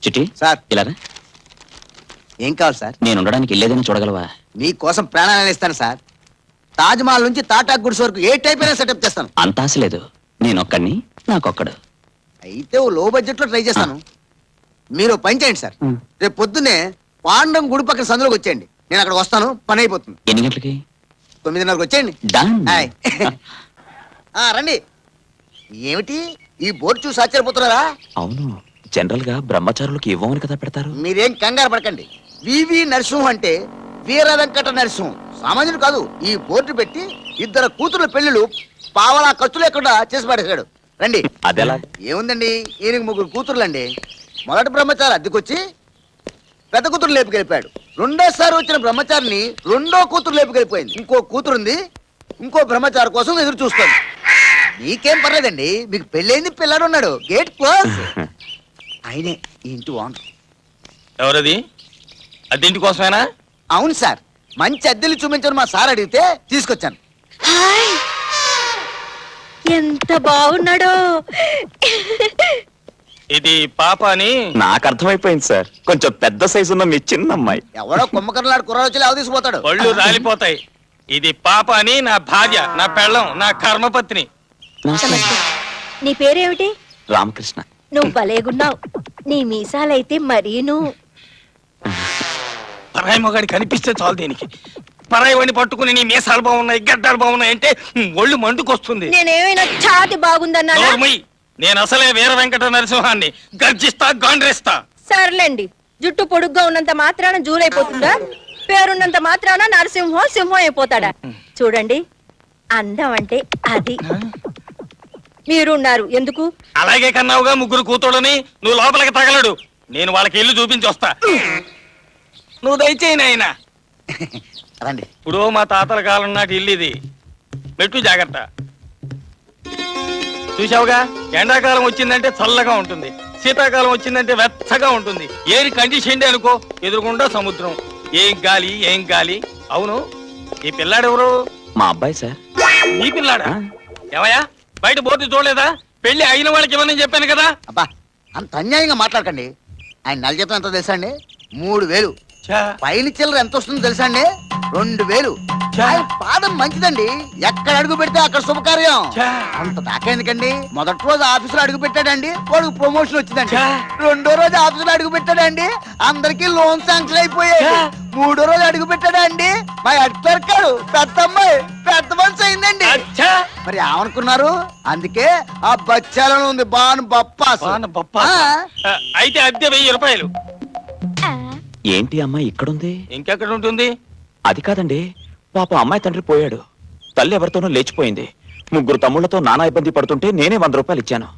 చిట్టి సార్. ఇలా ఏం కావాలి సార్? నేను ఉండడానికి ఇల్లేదని చూడగలవా? మీకోసం ప్రాణాలను ఇస్తాను సార్. తాజ్ మహల్ నుంచి టాటా గుడ్స్ వరకు ఏ టైప్ అయినా సెటప్ చేస్తాను. అంత ఆశ లేదు. నేనొక్కడిని, నాకొక్కడు. అయితే ఓ లో బడ్జెట్ లో ట్రై చేస్తాను. మీరు ఓ పని చేయండి సార్. ఉం. రేపు పొద్దున్నే పాండం గుడి పక్కన సందులోకి వచ్చేయండి. నేను అక్కడ వస్తాను, పని అయిపోతుంది. ఎన్ని గంటలకి? 9:30కి వచ్చేయండి. డన్. హాయ్. రండి. ఏమిటి ఈ బోర్డు చూసి ఆశ్చర్యపోతున్నారా? అవును, జనరల్ గా బ్రహ్మచారులకు ఇవ్వమని కదా పెడతారు. మీరేం కంగారు పడకండి. వివి నరసింహం అంటే వీర వెంకట నరసింహం, సామాన్యుడు కాదు. ఈ బోర్డు పెట్టి 2 కూతుర్ల పెళ్లిళ్ళు పావలా ఖర్చు లేకుండా చేసి పడేశాడు. రండి. అదెలా? ఏముందండి, ఈయనకి 3 కూతుర్లండి. మొదటి బ్రహ్మచారి అద్దెకొచ్చి పెద్ద కూతురు లేపుకెళ్ళిపోయాడు. రెండోసారి వచ్చిన బ్రహ్మచారిని 2వ కూతురు లేపుకెళ్ళిపోయింది. ఇంకో కూతురుంది, ఇంకో బ్రహ్మచారి కోసం ఎదురు చూస్తుంది. మీకేం పర్లేదండి, మీకు పెళ్ళైంది, పిల్లాడు ఉన్నాడు. Gate close. ఆయనే ఈ ఇంటి ఓనర్. ఎవరది? అద్దెంటి కోసమేనా? అవును సార్, మంచి అద్దెలు చూపించని మా సార్ అడిగితే తీసుకొచ్చాను. హాయ్, ఎంత బాగున్నాడో. ఇది పాప అని నాకు అర్థమైపోయింది సార్. కొంచెం పెద్ద సైజు ఉన్న మీ చిన్న అమ్మాయి. ఎవడో కుమ్మకర్లాడు కుర్రాడు వచ్చి లేవ తీసుకుపోతాడు. పళ్ళు రాలిపోతాయి. ఇది పాప అని నా భార్య, నా పెళ్ళం, నా కర్మపత్ని. నమస్తే. నీ పేరేమిటి? రామకృష్ణ. నువ్వు భలేగున్నావు. నీ మీసాలైతే మరీను. పరాయి మొగాడి కనిపిస్తే చాలు దీనికి. పరాయి వాడిని పట్టుకుని నీ మీసాలు బాగున్నాయి, గడ్డాలు బాగున్నాయి అంటే ఒళ్ళు మండుకొస్తుంది. నేనేమైనా ఛాతి బాగుందన్నానా? నోర్మయ్, నేను అసలే వీర వెంకట నరసింహాన్ని. గర్జిస్తా, గాండ్రేస్తా. సర్లేండి, జుట్టు పొడుగ్గా ఉన్నంత మాత్రాన జూలైపోతుందా? పేరున్నంత మాత్రాన నరసింహం సింహం అయిపోతాడా? చూడండి, అందం అంటే అది. మీరున్నారు ఎందుకు? అలాగే కన్నావుగా 3 కూతుళ్ళని. నువ్వు లోపలికి తగలడు, నేను వాళ్ళకి ఇల్లు చూపించి వస్తా. నువ్వు దయచేయి నాయనా. రండి. ఇప్పుడు మా తాతల కాలం నాటి ఇల్లు ఇది. మెట్టు జాగ్రత్త. చూసావుగా, ఎండాకాలం వచ్చిందంటే చల్లగా ఉంటుంది, శీతాకాలం వచ్చిందంటే వెచ్చగా ఉంటుంది. ఏరి కండిషన్ అనుకో, ఎదురుకుండా సముద్రం. ఏం గాలి, ఏం గాలి. అవును, ఈ పిల్లాడెవరు? మా అబ్బాయి సార్. నీ పిల్లాడా? ఏమయ్యా, బయట బోర్డు చూడలేదా? పెళ్లి అయిన వాళ్ళకి ఇవ్వనని చెప్పాను కదా. అబ్బా, అంత అన్యాయంగా మాట్లాడకండి. ఆయన నెల జీతం ఎంత తెలుసా అండి? 3000. పైన చిల్లర ఎంత వస్తుందో తెలుసా అండి? 2000. ఆయన పాదం మంచిదండి, ఎక్కడ అడుగు పెడితే అక్కడ శుభకార్యం. అంత దాకా ఎందుకండి? మొదటి రోజు ఆఫీసులో అడుగు పెట్టాడండి, వాడికి ప్రమోషన్ వచ్చిందండి. 2వ రోజు ఆఫీసులో అడుగు పెట్టాడండి, అందరికి లోన్ శాంక్షన్ అయిపోయాయి. 3వ రోజు అడుగు పెట్టాడండి, మా హెడ్ క్లర్క్ పెద్ద అమ్మాయి పెద్ద మనిషి అయిందండి. మరి ఏమనుకున్నారు? అందుకే ఆ బచ్చాలను ఉంది బాను బప్పాస్. అయితే అద్దె 1000 రూపాయలు. ఏంటి అమ్మాయి ఇక్కడుంది? ఇంకెక్కడ ఉంటుంది? అది కాదండి, పాప అమ్మాయి తండ్రి పోయాడు, తల్లి ఎవరితోనో లేచిపోయింది. 3 తమ్ముళ్లతో నానా ఇబ్బంది పడుతుంటే నేనే 100 రూపాయలు ఇచ్చాను.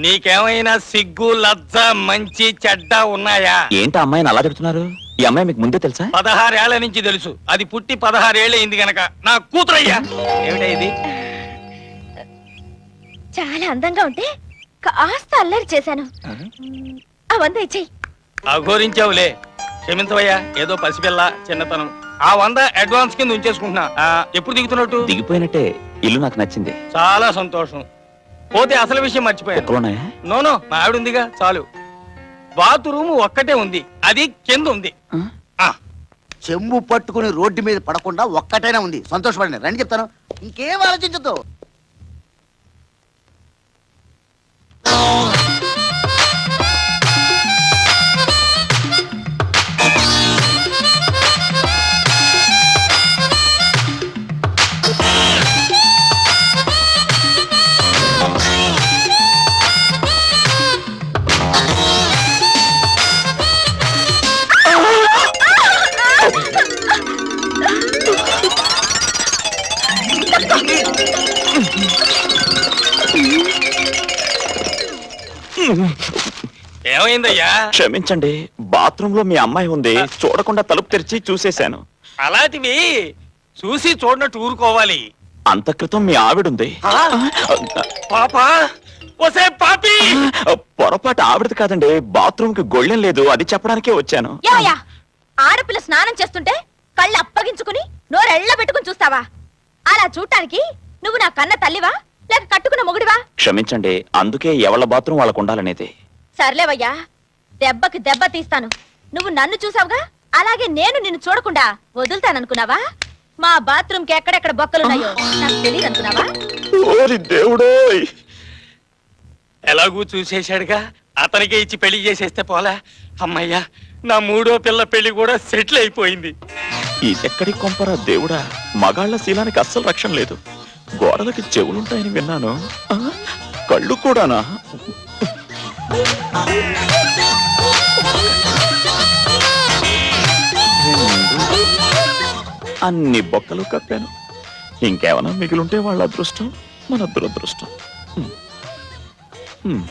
నీకేమైనా సిగ్గు, లజ్జ, మంచి, చెడ్డ ఉన్నాయా? ఏంటి అమ్మాయిని అలా తిడుతున్నారు? ఈ అమ్మాయి మీకు ముందే తెలుసా? 16 ఏళ్ల నుంచి తెలుసు. అది పుట్టి 16 ఏళ్ళు అయింది గనక నా కూతురయ్యా. ఏమిటా ఇది? చాలా అందంగా ఉంటే కాస్త అల్లరి చేశాను. అవంతా ఇచ్చేయి. అఘోరించావులే, క్షమించవయ్యా. ఏదో పసిపిల్ల, చిన్నతనం. ఆ 100 అడ్వాన్స్ కింద ఉంచేసుకుంటున్నా. ఎప్పుడు దిగుతున్నట్టు? దిగిపోయినట్టే. ఇల్లు నాకు నచ్చింది. చాలా సంతోషం. పోతే అసలు విషయం మర్చిపోయాను. ఎక్కడున్నాయా? నోనో, మా ఆవిడ ఉందిగా, చాలు. బాత్రూమ్ ఒక్కటే ఉంది, అది కింద ఉంది. చెంబు పట్టుకుని రోడ్డు మీద పడకుండా ఒక్కటైనా ఉంది. సంతోషపడండి. రండి చెప్తాను, ఇంకేం ఆలోచించద్దు. ఏమైందయ్యా? క్షమించండి, బాత్రూమ్ లో మీ అమ్మాయి ఉంది, చూడకుండా తలుపు తెరిచి చూసేశాను. అలాంటివి చూసి చూడనట్టు ఊరుకోవాలి. అంత క్రితం మీ ఆవిడుంది. పాపా, ఒసే పాపి! పొరపాటు ఆవిడది కాదండి, బాత్రూమ్ కి గొళ్ళెం లేదు, అది చెప్పడానికే వచ్చాను. ఆడపిల్ల స్నానం చేస్తుంటే కళ్ళు అప్పగించుకుని నోరెళ్ళ పెట్టుకుని చూస్తావా? అలా చూడటానికి నువ్వు నా కన్న తల్లివా లేక కట్టుకున్న మొగుడివా? క్షమించండి, అందుకే ఎవళ్ళ బాత్రూమ్ వాళ్ళకు ఉండాలనేది. సర్లేవయ్యా, దెబ్బకి దెబ్బ తీస్తాను. నువ్వు నన్ను చూసావుగా, అలాగే నేను నిన్ను చూడకుండా వదులుతాననుకున్నావా? మా బాత్రూమ్ కి ఎక్కడెక్కడ బొక్కలున్నాయో నాకు తెలియదు అనుకున్నావా? ఓరి దేవుడోయ్! ఎలాగూ చూసేశాడుగా, అతనికే ఇచ్చి పెళ్లి చేసేస్తే పోలా. అమ్మయ్యా, నా మూడో పిల్ల పెళ్లి కూడా సెటిల్ అయిపోయింది. ఇదెక్కడి కొంపరా దేవుడా! మగాళ్ళ శీలానికి అస్సలు రక్షణ లేదు. గోడలకి చెవులుంటాయని విన్నాను. ఆ, కళ్ళు కూడానా? అన్ని బొక్కలు కప్పాను. ఇంకేమైనా మిగిలుంటే వాళ్ళ అదృష్టం, మన దురదృష్టం. హ్మ్. హ్మ్.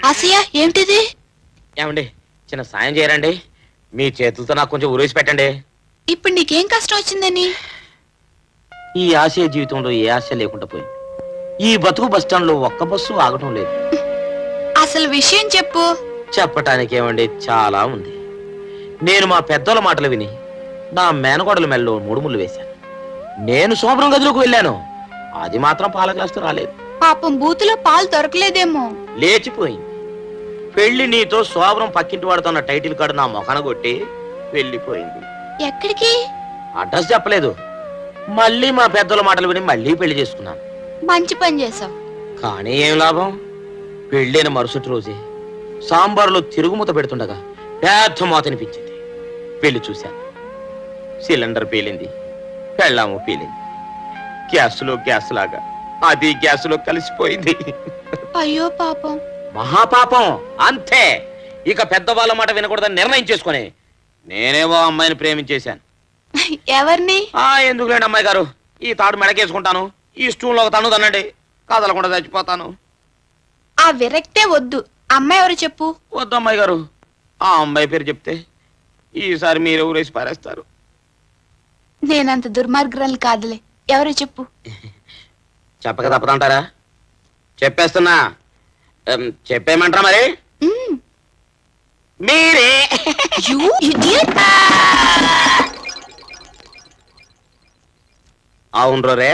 ఆసియా ఏమిటిది? ఏమండి, చిన్న సాయం చేయరండి. మీ చేతులతో నాకు కొంచెం ఉరేసి పెట్టండి. ఇప్పుడు నీకేం కష్టం వచ్చిందని? ఈ ఆశయ జీవితంలో ఏ ఆశ లేకుండా పోయింది. ఈ బతుకు బస్ స్టాండ్ లో ఒక్క బస్సు ఆగటం లేదు. అసలు విషయం చెప్పు. చెప్పటానికి ఏమండి, చాలా ఉంది. నేను మా పెద్దోళ్ళ మాటలు విని నా మేనగోడల మెల్లో 3 ముళ్ళు వేశాను. నేను శోభనం గదిలోకి వెళ్ళాను. అది మాత్రం పాల గ్లాసుతో రాలేదు. పాపం బూతులో పాలు దొరకలేదేమో. లేచిపోయింది. పెళ్లి నీతో శోభనం పక్కింటి వాడుతున్న టైటిల్ కార్డు నా మొఖాన కొట్టి వెళ్ళిపోయింది. ఎక్కడికి? అడ్రస్ చెప్పలేదు. మళ్ళీ మా పెద్దల మాటలు విని మళ్ళీ పెళ్లి చేసుకున్నాను. మంచి పని చేసావు. కానీ ఏం లాభం? పెళ్ళైన మరుసటి రోజే సాంబార్లో తిరుగుమూత పెడుతుండగా పెద్ద మూత అనిపించింది. పెళ్లి చూశాను. సిలిండర్ పేలింది, పెళ్ళాము పేలింది. గ్యాస్లో గ్యాస్ లాగా అది గ్యాస్లో కలిసిపోయింది. అయ్యో పాపం. మహాపాపం అంతే. ఇక పెద్దవాళ్ళ మాట వినకూడదని నిర్ణయం చేసుకుని నేనేవో అమ్మాయిని ప్రేమించేశాను. ఎవరిని? ఎందుకులేండి అమ్మాయి గారు, ఈ తాడు మెడకేసుకుంటాను, ఈ స్టూల్లో ఒక తన్ను తన్నండి, కదలకుండా చచ్చిపోతాను. ఆ విరక్తే వద్దు. అమ్మాయి ఎవరు చెప్పు. వద్దు అమ్మాయి గారు, ఆ అమ్మాయి పేరు చెప్తే ఈసారి మీరు ఊరేసి పారేస్తారు. నేనంత దుర్మార్గురాలు కాదులే. ఎవరు చెప్పు. చెప్పక తప్పదంటారా? చెప్పేస్తున్నా. చెప్పేయమంటారా మరి? మీరే. You idiot! అవును రే,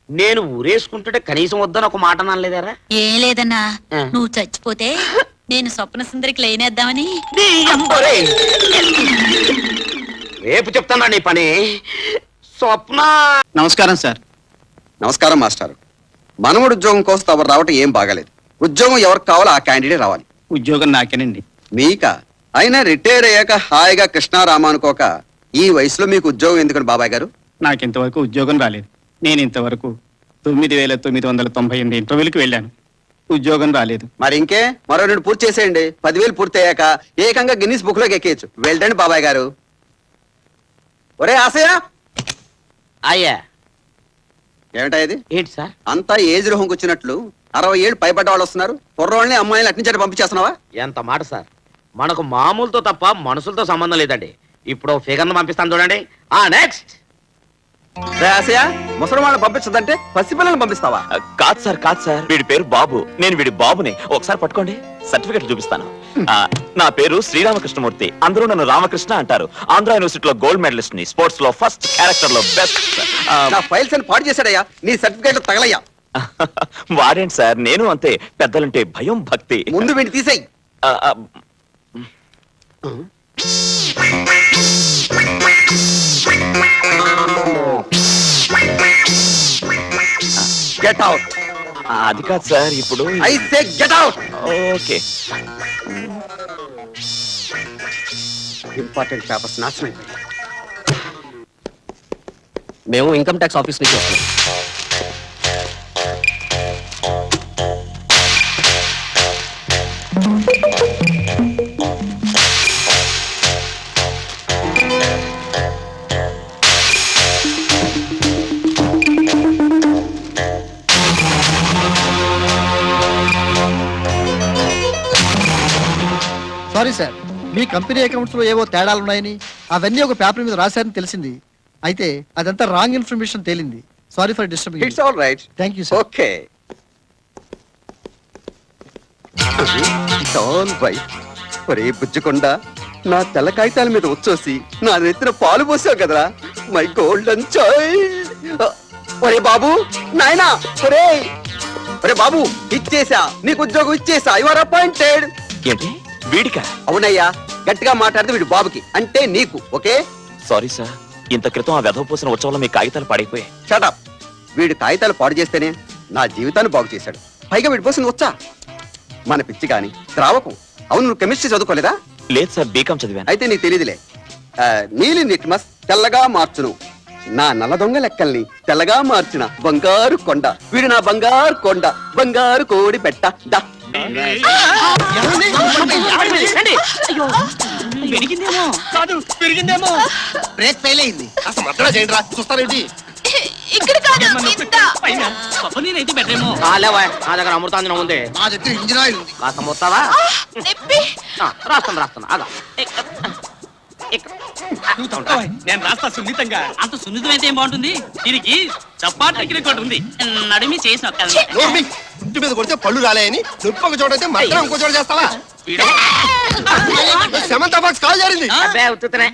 నేను ఊరేసుకుంటుంటే కనీసం వద్దని ఒక మాట అనలేదారా? ఏం లేదన్నా, ఆ. నువ్వు చచ్చిపోతే నేను స్వప్న సుందరికి లేనేద్దామని. రేపు చెప్తానా నీ పని. స్వప్న. నమస్కారం సార్. నమస్కారం మాస్టర్. మనవడు ఉద్యోగం కోసం తమరు రావటం ఏం బాగాలేదు. ఉద్యోగం ఎవరికి కావాలో ఆ క్యాండిడేట్ రావాలి. ఉద్యోగం నాకేనండి. మీక అయినా రిటైర్ అయ్యాక హాయిగా కృష్ణారామ అనుకోక ఈ వయసులో మీకు ఉద్యోగం ఎందుకని బాబాయ్ గారు? నాకు ఇంతవరకు ఉద్యోగం రాలేదు. నేను ఇంతవరకు 9,998 ఇంటర్వ్యూలకు వెళ్ళాను. ఉద్యోగం రాలేదు. మరి ఇంకే మరో 2 పూర్తి చేసేయండి. 10,000 పూర్తి అయ్యాక ఏకంగా గిన్నిస్ బుక్ లోకి ఎక్కేయచ్చు. వెళ్ళండి బాబాయ్ గారు. ఒరే ఆశయ, అయ్యా. ఏమిటా ఇది? ఏంటి సార్? అంతా ఏజ్ రోహం కూర్చున్నట్లు 60 ఏళ్ళు పైబడ్డ వాళ్ళు వస్తున్నారు. కుర్రోళ్ళని అమ్మాయిని అట్నుంచి పంపించేస్తున్నావా? ఎంత మాట సార్, మనకు మామూలుతో తప్ప మనుషులతో సంబంధం లేదండి. ఇప్పుడు ఫిగర్ను పంపిస్తాను చూడండి. నెక్స్ట్. ఆశయ, ముసలి వాళ్ళని పంపించదంటే పసిపిల్లల్ని పంపిస్తావా? కాదు సార్, కాదు సార్. వీడి పేరు బాబు, నేను వీడి బాబుని. ఒకసారి పట్టుకోండి, సర్టిఫికెట్ చూపిస్తాను. నా పేరు శ్రీరామకృష్ణమూర్తి. అందరూ నన్ను రామకృష్ణ అంటారు. ఆంధ్ర యూనివర్సిటీలో గోల్డ్ మెడలిస్ట్ ని, స్పోర్ట్స్ లో ఫస్ట్, క్యారెక్టర్ లో బెస్ట్. నా ఫైల్స్ అని పాడు చేశాడయ్యా. నీ సర్టిఫికేట్ తగలయ్యా. వాడేంటి సార్, నేను అంతే. పెద్దలంటే భయం, భక్తి. ముందు వీడిని తీసేయి. Get out. అది కాదు సార్, ఇప్పుడు I say get out. Okay. Important papers నాశనం అయిపోయాయి. మేము ఇన్కమ్ ట్యాక్స్ ఆఫీస్ నుంచి వస్తున్నాం. సారీ సార్, మీ కంపెనీ అకౌంట్స్ లో ఏవో తేడాలున్నాయని అవన్నీ ఒక పేపర్ మీద రాశారని తెలిసింది. అయితే అదంతా రాంగ్ ఇన్ఫర్మేషన్ తేలింది. Sorry for disturbing. It's all right. Thank you sir. Okay. It's all right. ఒరే బుజ్జుకొండ, నా తెల్ల కాగితాల మీద వచ్చేసి నా నెత్తిన పాలు పోసావు కదరా మై గోల్డెన్ చైల్డ్. ఒరే బాబు నాయనా, ఒరే ఒరే బాబు, ఇచ్చేసా, నీకు ఉద్యోగం ఇచ్చేసా, యు ఆర్ అపాయింటెడ్. ఏంటి వీడికా? అవునయ్యా, గట్టిగా మాట్లాడితే వీడు బాబుకి అంటే నీకు. ఓకే, సారీ సార్, ఇంత క్రితం ఆ వెధవ పోసిన ఉత్సవంలో మీ కాగితాలు పాడైపోయాయి. షటప్. వీడు కాగితాలు పాడు చేస్తేనే నా జీవితాన్ని బాగు చేశాడు. పైగా వీడి పోసింది వచ్చా మన పిచ్చి కాని ద్రావకం. అవును, నువ్వు కెమిస్ట్రీ చదువుకోలేదా? లేదు సార్, బీకాం చదివాను. అయితే నీకు తెలియదులే. నీలి నిట్మస్ తెల్లగా మార్చును, నా నల్ల దొంగ లెక్కల్ని తెల్లగా మార్చిన బంగారు కొండ. వీడు నా బంగారు కొండ, బంగారు కోడి పెట్ట. దా. బ్రేక్ ఫెయిల్ అయింది. అసలు మద్దరా చేయండి రా, చూస్తారేంటి? ఇక్కడ కాదు కింద. కాలేవా, నా దగ్గర అమృతాంజనం ఉంది. నా దగ్గర ఇంజిన్ ఆయిల్ ఉంది. కాస్త మొత్తావా? నొప్పి. రాస్తాను ఆగా. నేను రాస్తా సున్నితంగా. అంత సున్నితమైతే ఏం బాగుంటుంది, దీనికి చపాటీ రికార్డు ఉంది. నడిమి చేసిన నోర్మి, ఇంటి మీద కొడితే పళ్ళు రాలేయని నొప్పి ఒక చోట అయితే మద్దరం ఇంకో చోట చేస్తావా? సెమంతా బాక్స్ కాల్ జారింది. అబ్బే ఉత్తుతనే.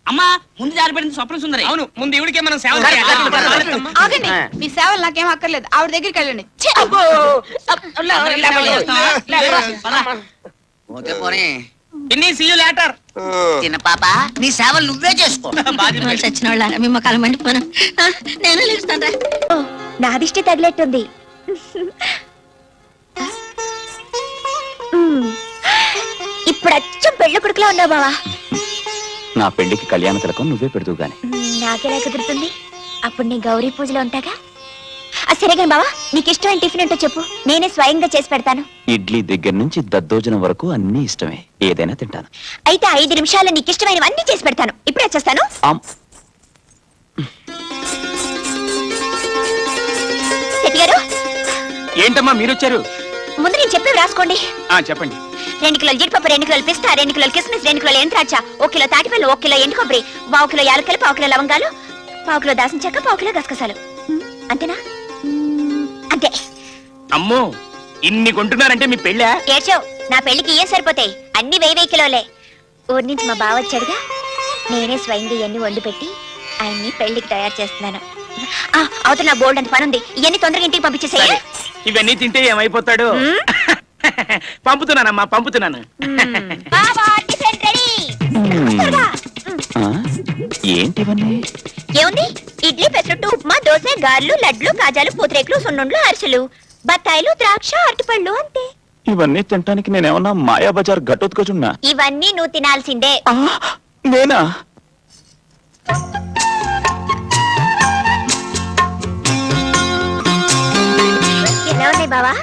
అమ్మా ముందు జారిపడింది స్వప్న సుందరి. అవును, ముందు ఇవిడికే మనం సేవ ఆగండి, మీ సేవలు నాకేం అక్కర్లేదు, ఆవిడ దగ్గరికి వెళ్ళండి. ఛీ! ఓకే పోనీ. ఇన్ని సీ యు లేటర్. చిన్న పాప, నీ సేవలు నువ్వే చేసుకో. చచ్చిన వాళ్ళ మీ మొక్కలు మండిపోను. నేను లేస్తాను. నా దిష్టి తగిలేట్టుంది. ఇప్పుడు అచ్చం పెళ్లి కొడుకులో ఉన్నావు బావా. నా పెళ్లికి కళ్యాణ తిలకం నువ్వే పెడుతూ గాని. నాకెలా కుదురుతుంది? అప్పుడు నీ గౌరీ పూజలో ఉంటాగా. సరే కానీ బావా, నీకు ఇష్టమైన టిఫిన్ ఏంటో చెప్పు, నేనే స్వయంగా చేసి పెడతాను. ఇడ్లీ దగ్గర నుంచి దద్దోజనం వరకు అన్ని ఇష్టమే, ఏదైనా తింటాను. అయితే 5 నిమిషాల్లో నీకు ఇష్టమైనవన్నీ చేసి పెడతాను. ఇప్పుడే వచ్చేస్తాను. శెట్టి గారు, ఏంటమ్మా మీరు వచ్చారు? ముందు నేను చెప్పేవి రాసుకోండి. చెప్పండి. 2 కిలోల జీడిపప్పు, 2 కిలోల పిస్తా, 2 కిలోల కిస్మిస్, 2 కిలోల ఎంద్రాక్ష, 1 కిలో తాటిపల్లి, 1 కిలో ఎండు కొబ్బరి, 1 కిలో యాలకులు, 1 కిలో లవంగాలు, 1 కిలో దాసిన చెక్క, 1 కిలో గసగసాలు. అంతేనా? అంతే. అమ్మో, ఇన్ని కొంటున్నారంటే మీ పెళ్ళా? ఏడ్చావు, నా పెళ్లికి ఏం సరిపోతాయి, అన్ని 1000 కిలోలే. ఊరి నుంచి మా బావ వచ్చాడుగా, నేనే స్వయంగా ఇవన్నీ వండి పెట్టి ఆయన్ని పెళ్లికి తయారు చేస్తున్నాను. అవతల నా బోల్డ్ అంత పని ఉంది, ఇవన్నీ తొందరగా ఇంటికి పంపించేసేయ్. ఇవన్నీ తింటే ఏమైపోతాడు? పంపుతున్నానమ్మా, పంపుతున్నాను. బావా, టిఫిన్ రెడీ. త్వరగా. ఏంటివన్నీ? ఏముంది? ఇడ్లీ, పెసరట్టు, ఉప్మా, దోశ, గారెలు, లడ్లు, కాజాలు, పూతరేకులు, సున్నుండ్లు, అరిసెలు, బత్తాయిలు, ద్రాక్ష, అరటిపళ్ళు, అంతే. ఇవన్నీ తినటానికి నేనేమన్నా మాయా బజార్ గట్టొత్తుకొచున్నా? ఇవన్నీ నువ్వు తినాల్సిందే. నేనా? ఎలా ఉన్నాయి బావా?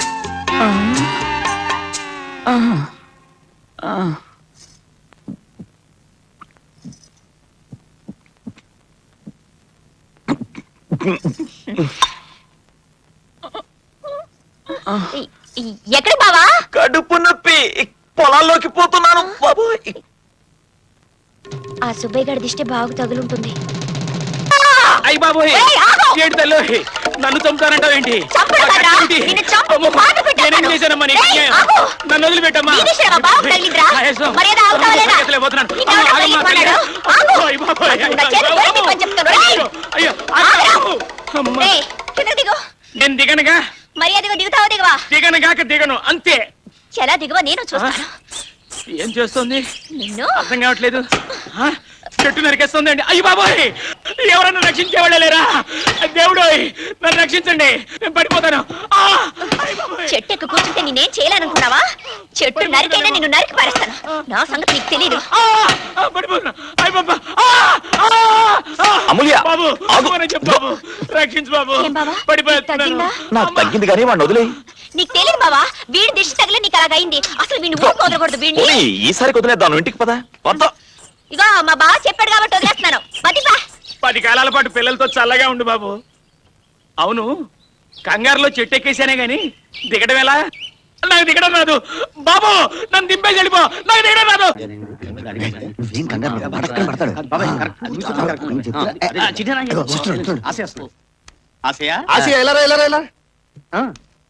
ఎక్కడ బావా? కడుపు నొప్పి, పొలాల్లోకి పోతున్నాను బాబు. ఆ సుబ్బయ్య గారి దిష్టి బాగా తగులుంటుంది. అయ్య బాబోయ్, ఏంటి తల్లు నన్ను చంపుతానంటావు ఏంటి? నేనేం చేశానమ్మా నీకు అన్యాయం? నన్ను వదిలిపెట్టమ్మా. నేను దిగనుగా. మర్యాదగా దిగుతావా దిగవా? దిగనుగాక దిగను, అంతే. చాలా దిగవా, నేను చూస్తాను. ఏం చేస్తుంది నిన్ను అర్థం కావట్లేదు. చెట్టు నరికేస్తుందండి. అయ్యి బాబోయ్, ఎవరన్నా రక్షించేవాళ్ళ లేరా? దేవుడు నన్ను రక్షించండి, నేను పడిపోతాను. చెట్టు ఎక్కువ కూర్చుంటే నేనేం చేయాలనుకున్నావా? చెట్టు నరికైనా నిన్ను నరికి పారేస్తాను. నా సంగతి నీకు తెలీదు. పడిపోతున్నా. అయ్య బాబా, అమూల్య, బాబు చెప్పు బాబు, రక్షించు బాబు. ఏం బావా? పడిపోతున్నాను. తగ్గిందా? నాకు తగ్గింది కానీ వాడిని వదిలే. నీకు తెలియదు బావా, వీడి దిష్టి తగిలే నీకు అలాగైంది. అసలు వీడిని ఊరికి వదలకూడదు. వీడిని ఈసారి వదిలేద్దాను, ఇంటికి పద. వద్దా? ఇగో మా బావ చెప్పాడు కాబట్టి వదిలేస్తున్నాను. మతిపా. 10 కాలాల పాటు పిల్లలతో చల్లగా ఉండు బాబు. అవును, కంగారులో చెట్టు ఎక్కేసానే గాని దిగడం ఎలా? నాకు దిగడం రాదు బాబు, నన్ను దింపేసి వెళ్ళిపో. నాకు దిగడం రాదు.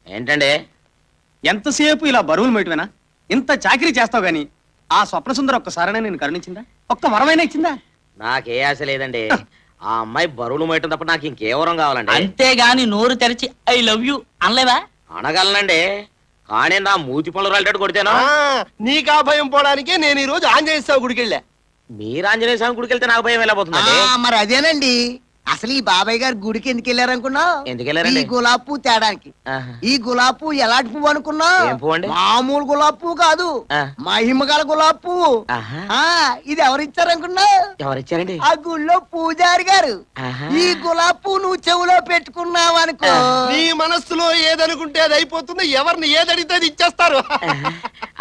ఏంటండి? ఎంతసేపు ఇలా బరువులు మేటవేనా? ఇంత చాకరీ చేస్తావు గాని ఆ స్వప్న సుందర ఒక్కసారైనా నేను కరుణించిందా? ఒక్క వరమైనా ఇచ్చిందా? నాకే ఆశ లేదండి. ఆ అమ్మాయి బరువులు మోయటం తప్ప నాకు ఇంకేవరం కావాలండి. అంతేగాని నోరు తెరిచి ఐ లవ్ యూ అనలేవా? అనగలనండి, కానీ నా మూతి పనులు రాలేటట్టు కొడితేనా? నీకు ఆ భయం పోవడానికే నేను ఈ రోజు ఆంజనేయ స్వామి గుడికి వెళ్ళా. మీరు ఆంజనేయ స్వామి గుడికి వెళ్తే నాకు భయం వెళ్ళబోతుందండి. మరి అదేనండి, అసలు ఈ బాబాయ్ గారు గుడికి ఎందుకు వెళ్ళారనుకున్నా? ఎందుకు వెళ్ళారండి? ఈ గులాబ్ పువ్వు తేడానికి. ఆహా. ఈ గులాబ్ పువ్వు ఎలాంటి పువ్వు అనుకున్నా? ఏం పువ్వు అండి? మామూలు గులాబ్ పువ్వు కాదు, ఆ. మహిమగల గులాబ్ పువ్వు. ఆహా. ఆ, ఇది ఎవరిచ్చారనుకున్నా? ఎవరిచ్చారండి? ఆ గుళ్ళో పూజారి గారు. ఆహా. ఈ గులాబ్ పువ్వు నువ్వు చెవులో పెట్టుకున్నావు అనుకో, నీ మనస్సులో ఏదనుకుంటే అది అయిపోతుంది. ఎవరిని ఏదడితే అది ఇచ్చేస్తారు.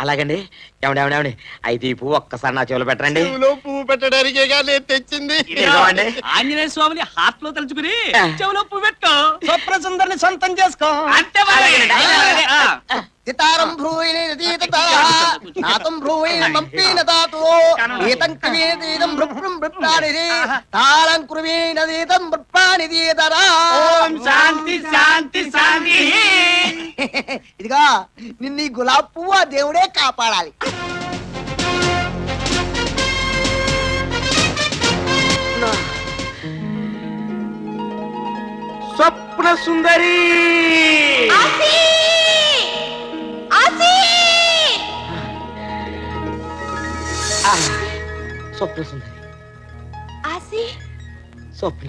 అలాగండి. ఏమండి ఏమండి ఏమండి, అయితే ఈ పువ్వు ఒక్కసారి నా చెవులు పెట్టరండి. చెవులో పువ్వు పెట్టడానికే నేను తెచ్చింది. నిజమండి? ఆంజనేయ స్వామిని హార్ట్ లో తలుచుకుని చెవులో పువ్వు పెట్టు. స్వప్న సుందరిని సొంతం చేసుకో. అంతే మరి. ఆ. సితారం భ్రూయిని నాతం భ్రూయిని మంపీన తాతో ఏతం క్రిమేదీదం భృభృం భృప్రానిది తాళం క్రుమేనదీదం భృప్రానిది తరా. ఓం శాంతి శాంతి శాంతి. ఇదిగా నిన్ను ఈ గులాబ్ పువ్వు ఆ దేవుడే కాపాడాలి. స్వప్న సుందరి. ఆసి! ఆసి! స్వప్న సుందరి. ఆసి! స్వప్న